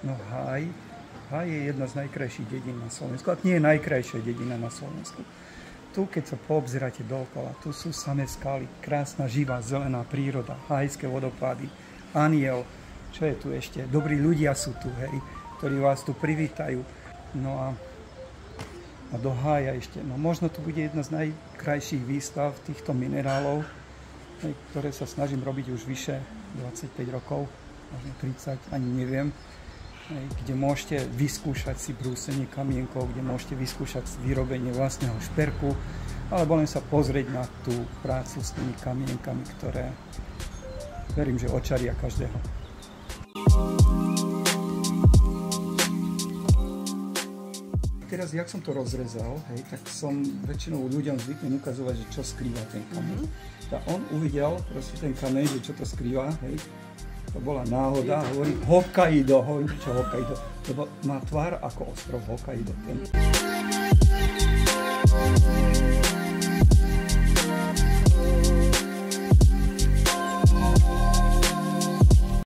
No Háj je jedna z najkrajších dedín na Slovensku. A nie je najkrajšia dedina na Slovensku. Tu, keď sa poobzeráte dookola, tu sú samé skaly, krásna, živá, zelená príroda, hájské vodopády, Aniel, čo je tu ešte? Dobrí ľudia sú tu, hej, ktorí vás tu privítajú. No a do Hája ešte. No možno tu bude jedna z najkrajších výstav týchto minerálov, hej, ktoré sa snažím robiť už vyše 25 rokov, možno 30, ani neviem. Kde môžete vyskúšať si brúsenie kamienkov, kde môžete vyskúšať vyrobenie vlastného šperku, alebo len sa pozrieť na tú prácu s tými kamienkami, ktoré verím, že očaria každého. Teraz, jak som to rozrezal, hej, tak som väčšinou ľuďom zvyknem ukazovať, že čo skrýva ten kameň. A on uvidel proste ten kameň, že čo to skrýva, hej. To bola náhoda, hovorím Hokkaido, hovorím, čo Hokkaido, lebo má tvár ako ostrov Hokkaido.